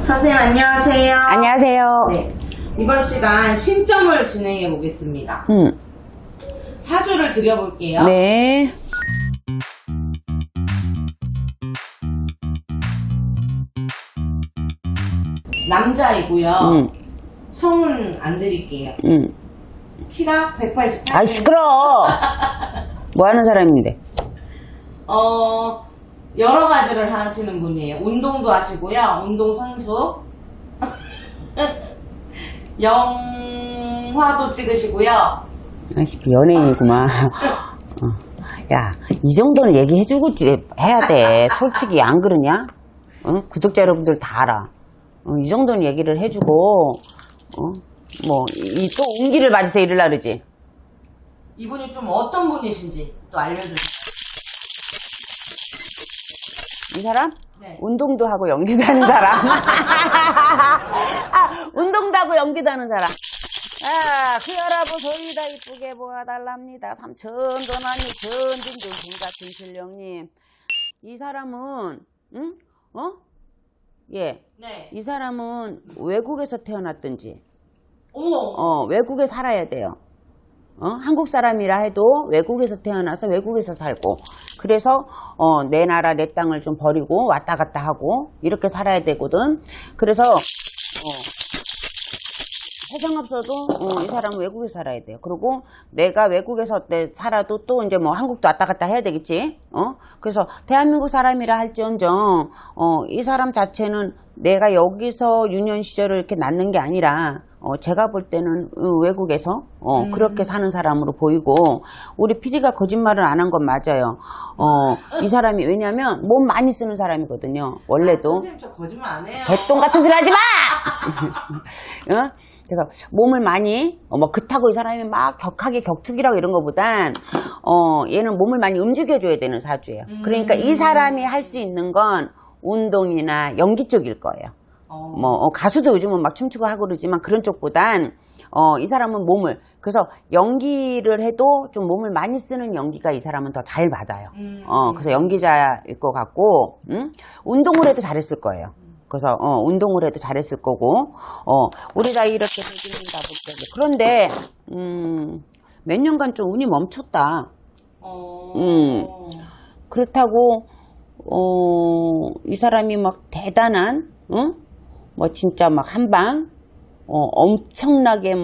선생님 안녕하세요. 안녕하세요. 네, 이번 시간 신점을 진행해 보겠습니다. 사주를 드려볼게요. 네. 남자이고요. 성은 안 드릴게요. 키가 188. 아, 시끄러워. 뭐 하는 사람인데? 여러 가지를 하시는 분이에요. 운동도 하시고요. 운동 선수. 영화도 찍으시고요. 아씨, 연예인이구만. 야, 이 정도는 얘기해주고 해야 돼. 솔직히 안 그러냐? 구독자 여러분들 다 알아. 이 정도는 얘기를 해주고, 또 운기를 맞으세요 이럴라 그러지. 이분이 좀 어떤 분이신지 또 알려주세요. 이 사람? 네. 운동도 하고 연기도 하는 사람. 운동도 하고 연기도 하는 사람. 그 여라부 소리다 이쁘게 보아달랍니다. 삼천도나니 전진중신 같은 신령님. 이 사람은, 예. 네. 이 사람은 외국에서 태어났든지, 어머. 외국에 살아야 돼요. 한국 사람이라 해도 외국에서 태어나서 외국에서 살고, 그래서 내 나라 내 땅을 좀 버리고 왔다 갔다 하고 이렇게 살아야 되거든. 그래서 세상 없어도 이 사람은 외국에 살아야 돼요. 그리고 내가 외국에서 살아도 또 이제 뭐 한국도 왔다 갔다 해야 되겠지. 그래서 대한민국 사람이라 할지언정 이 사람 자체는 내가 여기서 유년 시절을 이렇게 낳는 게 아니라 제가 볼 때는 외국에서 그렇게 사는 사람으로 보이고, 우리 PD가 거짓말을 안 한 건 맞아요. 이 사람이 왜냐면 몸 많이 쓰는 사람이거든요. 원래도. 선생님 저 거짓말 안 해요. 개똥 같은 소리 하지 마! 그래서 몸을 많이 그렇다고 이 사람이 막 격하게 격투기라고 이런 거보단 얘는 몸을 많이 움직여줘야 되는 사주예요. 그러니까 이 사람이 할 수 있는 건 운동이나 연기 쪽일 거예요. 가수도 요즘은 막 춤추고 하고 그러지만 그런 쪽보단 이 사람은 몸을, 그래서 연기를 해도 좀 몸을 많이 쓰는 연기가 이 사람은 더 잘 받아요. 그래서 연기자일 것 같고, 운동을 해도 잘했을 거예요. 그래서 운동을 해도 잘했을 거고, 우리가 이렇게 생긴다 볼 때. 그런데 몇 년간 좀 운이 멈췄다. 그렇다고 이 사람이 막 대단한 진짜 막 한방 엄청나게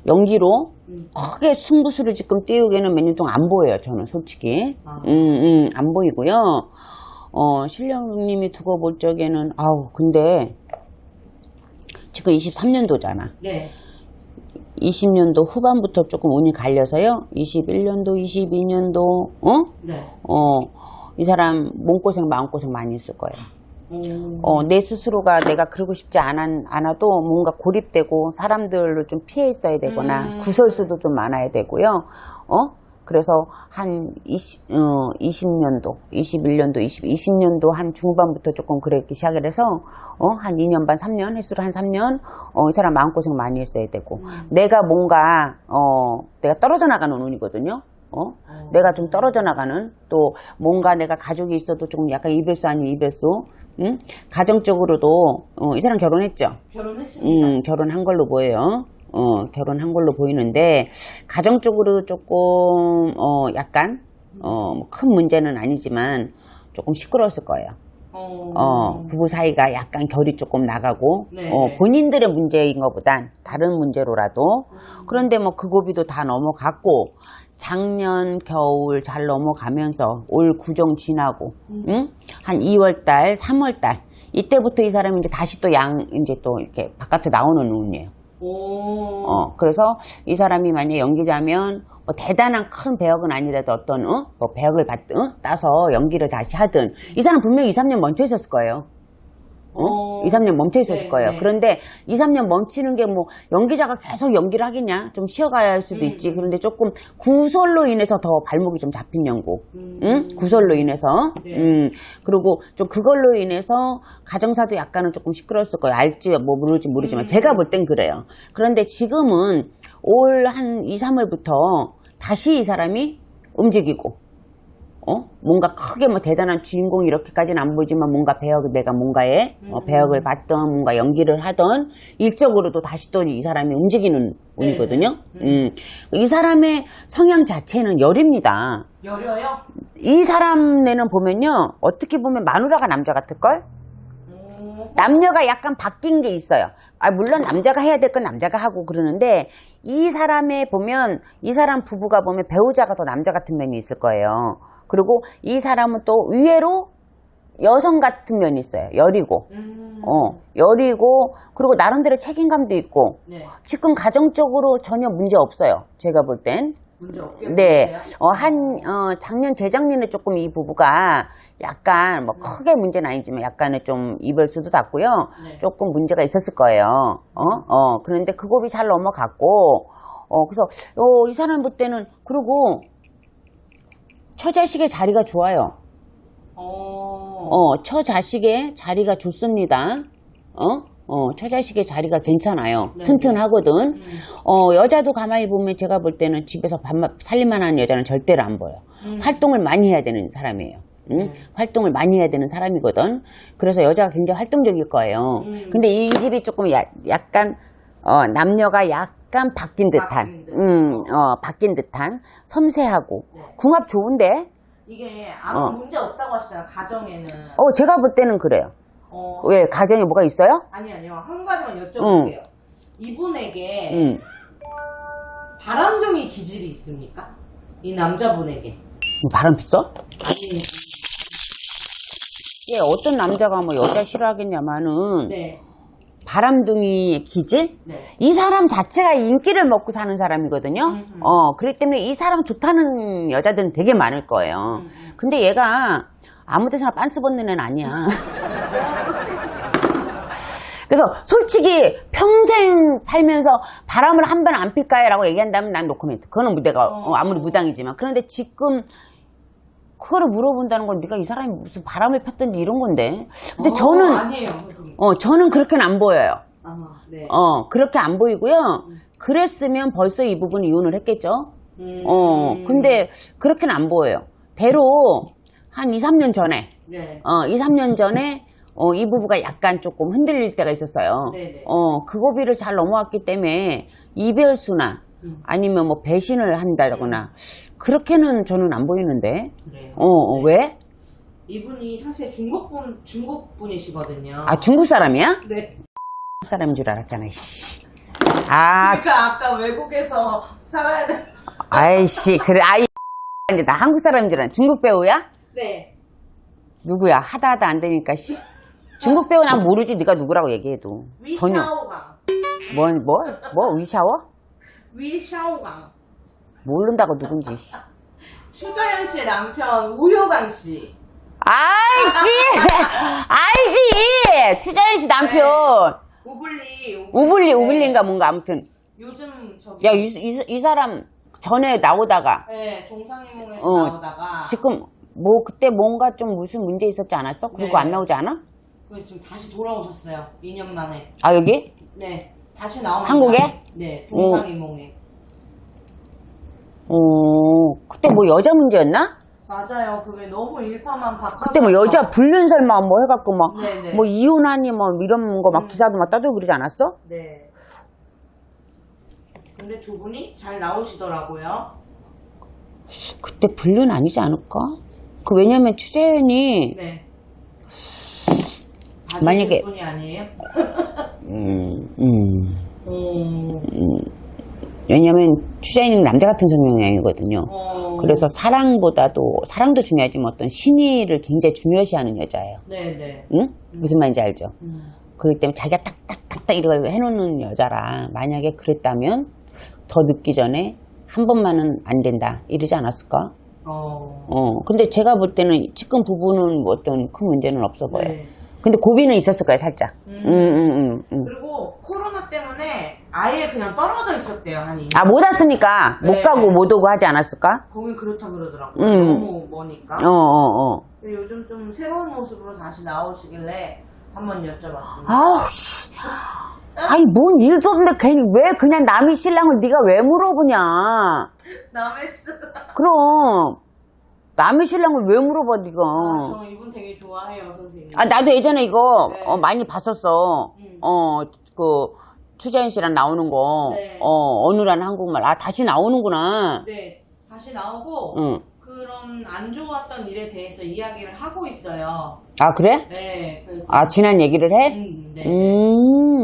연기로 크게 승부수를 지금 띄우기에는 몇 년 동안 안 보여요. 저는 솔직히 안 보이고요. 신령님이 두고 볼 적에는 근데 지금 23년도잖아. 네. 20년도 후반부터 조금 운이 갈려서요. 21년도, 22년도 네. 이 사람 몸고생 마음고생 많이 했을 거예요. 내 스스로가 내가 그러고 싶지 않아도 뭔가 고립되고 사람들을 좀 피해 있어야 되거나 구설수도 좀 많아야 되고요. 그래서 한 20년도, 21년도, 20년도 한 중반부터 조금 그렇게 시작을 해서 한 2년 반, 3년, 횟수로 한 3년 이 사람 마음고생 많이 했어야 되고, 내가 뭔가 내가 떨어져 나가는 운이거든요. 내가 좀 떨어져 나가는, 또 뭔가 내가 가족이 있어도 조금 약간 이별수 아닌 이별수. 가정적으로도 이 사람 결혼했죠. 결혼했습니다. 결혼한 걸로 보여요. 결혼한 걸로 보이는데, 가정적으로 조금 약간 큰 문제는 아니지만 조금 시끄러웠을 거예요. 부부 사이가 약간 결이 조금 나가고, 네. 본인들의 문제인 것보단 다른 문제로라도. 그런데 그 고비도 다 넘어갔고, 작년 겨울 잘 넘어가면서 올 구정 지나고, 한 2월달, 3월달 이때부터 이 사람이 이제 다시 또 이제 또 이렇게 바깥에 나오는 운이에요. 그래서 이 사람이 만약에 연기자면 대단한 큰 배역은 아니라도 어떤 배역을 따서 연기를 다시 하든, 이 사람 분명히 2, 3년 멈춰 있었을 거예요. 2, 3년 멈춰 있었을 거예요. 네. 그런데 2, 3년 멈추는 게 연기자가 계속 연기를 하겠냐? 좀 쉬어가야 할 수도 있지. 그런데 조금 구설로 인해서 더 발목이 좀 잡힌 연고. 구설로 인해서. 네. 그리고 좀 그걸로 인해서 가정사도 약간은 조금 시끄러웠을 거예요. 알지 모르지만 제가 볼 땐 그래요. 그런데 지금은 올 한 2, 3월부터 다시 이 사람이 움직이고, 뭔가 크게 뭐 대단한 주인공 이렇게까지는 안 보이지만 뭔가 내가 뭔가에 배역을 받던 뭔가 연기를 하던 일적으로도 다시 또 이 사람이 움직이는 운이거든요. 이 사람의 성향 자체는 열입니다. 여려요? 이 사람네는 보면요, 어떻게 보면 마누라가 남자 같을걸? 남녀가 약간 바뀐 게 있어요. 물론 남자가 해야 될 건 남자가 하고 그러는데, 이 사람의 보면, 이 사람 부부가 보면 배우자가 더 남자 같은 면이 있을 거예요. 그리고 이 사람은 또 의외로 여성 같은 면이 있어요. 여리고. 여리고, 그리고 나름대로 책임감도 있고, 네. 지금 가정적으로 전혀 문제 없어요. 제가 볼 땐. 문제 없게 네. 보세요? 작년, 재작년에 조금 이 부부가 약간 뭐 크게 문제는 아니지만 약간의 좀 이별수도 닿고요. 네. 조금 문제가 있었을 거예요. 그런데 그 곱이 잘 넘어갔고, 그래서, 이 사람 볼 때는, 그리고, 처자식의 자리가 좋아요. 처자식의 자리가 좋습니다. 처자식의 자리가 괜찮아요. 네. 튼튼하거든. 여자도 가만히 보면 제가 볼 때는 집에서 살림만 하는 여자는 절대로 안 보여. 활동을 많이 해야 되는 사람이에요. 활동을 많이 해야 되는 사람이거든. 그래서 여자가 굉장히 활동적일 거예요. 근데 이 집이 조금 약간, 남녀가 약간 바뀐 듯한, 바뀐 듯한, 섬세하고, 네. 궁합 좋은데? 이게 아무 문제 없다고 하시잖아요, 가정에는. 제가 볼 때는 그래요. 왜, 가정에 뭐가 있어요? 아니요. 한 가지만 여쭤볼게요. 이분에게 바람둥이 기질이 있습니까? 이 남자분에게. 바람 pis어? 아니, 예, 어떤 남자가 뭐 여자 싫어하겠냐마는, 네. 바람둥이 기질? 네. 이 사람 자체가 인기를 먹고 사는 사람이거든요. 그렇기 때문에 이 사람 좋다는 여자들은 되게 많을 거예요. 근데 얘가 아무 데서나 빤스 벗는 애는 아니야. 그래서 솔직히 평생 살면서 바람을 한 번 안 필까요? 라고 얘기한다면 난 노코멘트. 그거는 내가 아무리 무당이지만. 그런데 지금 그거를 물어본다는 건 네가 이 사람이 무슨 바람을 폈든지 이런 건데. 근데 저는 아니에요. 저는 그렇게는 안 보여요. 네. 그렇게 안 보이고요. 그랬으면 벌써 이 부분이 이혼을 했겠죠. 근데 그렇게는 안 보여요. 대로 한 2, 3년 전에, 네. 2, 3년 전에 이 부부가 약간 조금 흔들릴 때가 있었어요. 네네. 그 고비를 잘 넘어왔기 때문에 이별수나 아니면 뭐 배신을 한다거나 그렇게는 저는 안 보이는데. 그래요. 네. 왜? 이분이 사실 중국 분이시거든요. 중국 사람이야? 네. 중국 사람인 줄 알았잖아, 씨. 그러니까 아까 외국에서 살아야 돼. 아이씨, 그래, 이제 나 한국 사람인 줄 알았네. 중국 배우야? 네. 누구야? 하다 안 되니까, 씨. 중국 배우 난 모르지, 네가 누구라고 얘기해도. 위샤오강. 위샤워? 위샤오강. 모른다고 누군지, 씨. 추자연 씨의 남편 우효강 씨. 아이씨! 알지! 추자연 씨 남편. 네. 우블리인가 뭔가 아무튼. 요즘 저기. 야, 이 사람 전에 나오다가. 네, 동상이몽에서 나오다가. 지금 그때 뭔가 좀 무슨 문제 있었지 않았어? 그리고 네. 안 나오지 않아? 지금 다시 돌아오셨어요. 2년 만에. 여기? 네. 다시 나옵니다. 한국에? 네, 동상이몽에. 그때 뭐 여자 문제였나? 맞아요. 그게 너무 일파만파. 그때 뭐 여자 불륜설마 뭐 해갖고 막, 네네. 뭐 이혼하니 뭐 이런 거 막 기사도 막 떠들고 그러지 않았어? 네. 근데 두 분이 잘 나오시더라고요. 그때 불륜 아니지 않을까? 왜냐면 추재현이, 네. 만약에- 분이 아니에요? 왜냐면 추재현이는 남자 같은 성향이거든요. 그래서 사랑도 중요하지만 어떤 신의를 굉장히 중요시하는 여자예요. 네네. 응? 무슨 말인지 알죠? 그렇기 때문에 자기가 딱딱딱딱 이렇게 해놓는 여자라 만약에 그랬다면 더 늦기 전에 한 번만은 안 된다 이러지 않았을까? 근데 제가 볼 때는 지금 부부는 뭐 어떤 큰 문제는 없어 보여요. 네. 근데 고비는 있었을 거예요, 살짝. 그리고 코로나 때문에 아예 그냥 떨어져 있었대요, 한 2년. 못 왔으니까 못 네. 가고 못 오고 하지 않았을까? 거긴 그렇다 그러더라고요. 너무 머니까. 근데 요즘 좀 새로운 모습으로 다시 나오시길래 한번 여쭤봤습니다. 아우, 씨. 아니, 뭔 일도 없는데 괜히 왜 그냥 남의 신랑을 네가 왜 물어보냐. 남의 씨. 그럼 남의 신랑을 왜 물어봐, 네가. 저 이분 되게 좋아해요, 선생님. 나도 예전에 이거 네. 많이 봤었어. 추자연 씨랑 나오는 거. 네. 어느라는 한국말. 다시 나오는구나. 네, 다시 나오고 응. 그런 안 좋았던 일에 대해서 이야기를 하고 있어요. 그래? 네, 그래서 지난 얘기를 해? 네.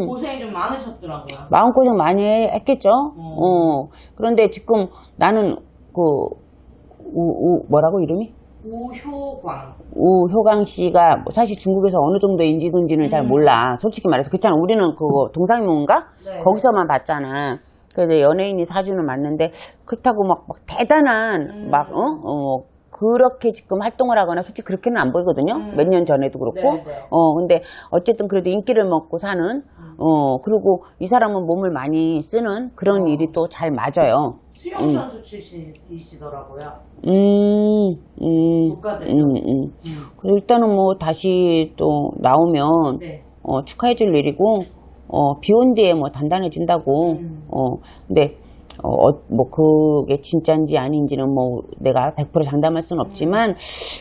고생이 좀 많으셨더라고요. 마음고생 많이 했겠죠? 그런데 지금 나는 뭐라고 이름이? 우효광 씨가 사실 중국에서 어느 정도 인지도인지는 잘 몰라. 솔직히 말해서. 그렇잖아. 우리는 그거 동상이몽인가? 네, 거기서만 봤잖아. 근데 연예인이 사주는 맞는데 그렇다고 막 대단한 그렇게 지금 활동을 하거나 솔직히 그렇게는 안 보이거든요. 몇 년 전에도 그렇고. 네, 네. 근데 어쨌든 그래도 인기를 먹고 사는 그리고 이 사람은 몸을 많이 쓰는 그런 일이 또 잘 맞아요. 수영선수 출신이시더라고요. 국가대표. 일단은 뭐 다시 또 나오면 네. 축하해줄 일이고 비온 뒤에 뭐 단단해진다고. 근데 뭐 그게 진짜인지 아닌지는 뭐 내가 100% 장담할 수는 없지만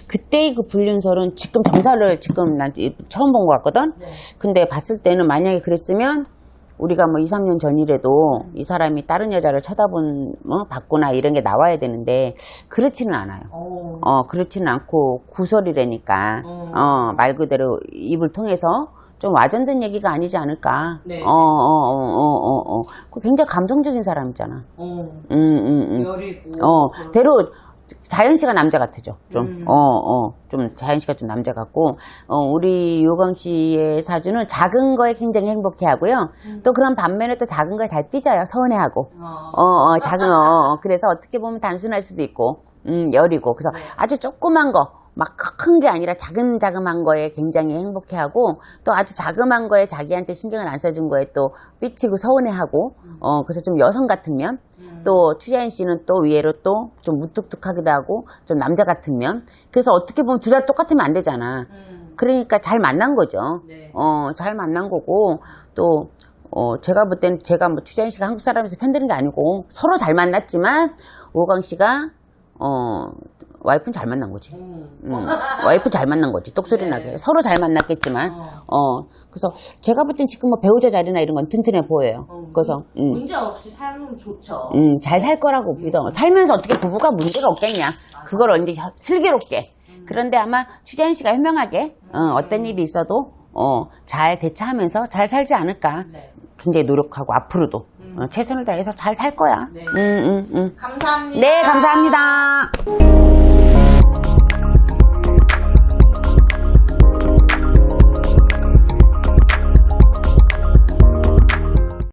그때의 그 불륜설은 지금 병사를 지금 난 처음 본 것 같거든. 네. 근데 봤을 때는 만약에 그랬으면 우리가 뭐 2, 3년 전이라도 이 사람이 다른 여자를 봤구나 이런 게 나와야 되는데 그렇지는 않아요. 그렇지는 않고 구설이라니까 말 그대로 입을 통해서 좀 와전된 얘기가 아니지 않을까. 네. 굉장히 감성적인 사람이잖아. 여리고. 대로 자연 씨가 남자 같아져. 좀 자연 씨가 좀 남자 같고, 우리 요강 씨의 사주는 작은 거에 굉장히 행복해 하고요. 또 그런 반면에 또 작은 거에 잘 삐져요. 서운해 하고. 그래서 어떻게 보면 단순할 수도 있고, 여리고. 그래서 아주 조그만 거, 막 큰 게 아니라 자금자금한 거에 굉장히 행복해하고 또 아주 자그만 거에 자기한테 신경을 안 써준 거에 또 삐치고 서운해하고 그래서 좀 여성 같으면 또 추자연 씨는 또 의외로 또 좀 무뚝뚝하기도 하고 좀 남자 같으면 그래서 어떻게 보면 둘 다 똑같으면 안 되잖아. 그러니까 잘 만난 거죠. 네. 잘 만난 거고 또 제가 볼 때는 제가 뭐 추자연 씨가 한국 사람에서 편드는 게 아니고 서로 잘 만났지만 오강 씨가 와이프는 잘 만난 거지. 와이프 잘 만난 거지. 똑소리 네. 나게. 서로 잘 만났겠지만. 그래서 제가 볼 땐 지금 뭐 배우자 자리나 이런 건 튼튼해 보여요. 그래서, 문제 없이 살면 좋죠. 잘 살 거라고 믿어. 살면서 어떻게 부부가 문제가 없겠냐. 그걸 언제 슬기롭게. 그런데 아마 추자연 씨가 현명하게, 어떤 일이 있어도, 잘 대처하면서 잘 살지 않을까. 네. 굉장히 노력하고 앞으로도. 최선을 다해서 잘 살 거야. 네. 감사합니다. 네, 감사합니다.